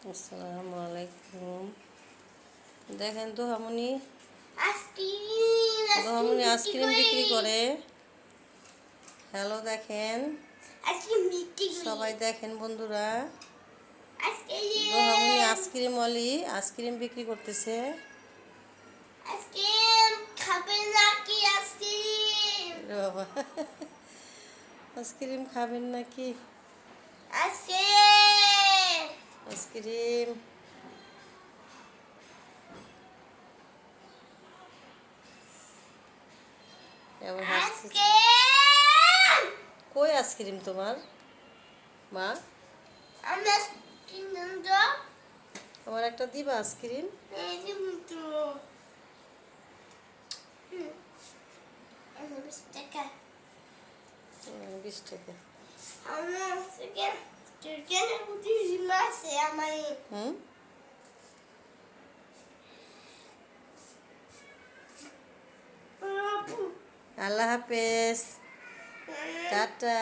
আসসালামু আলাইকুম। দেখেন তো হামুনি আইসক্রিম বিক্রি করে। হ্যালো, দেখেন সবাই, দেখেন বন্ধুরা, হামুনি আইসক্রিম ওয়ালি আইসক্রিম বিক্রি করতেছে। বাবা, আইসক্রিম খাবেন নাকি? আইসক্রিম কই আইসক্রিম তোমার মা? আমার একটা দিবা আইসক্রিম? 20 টাকা। আল্লাহ হাফেজ, টাটা।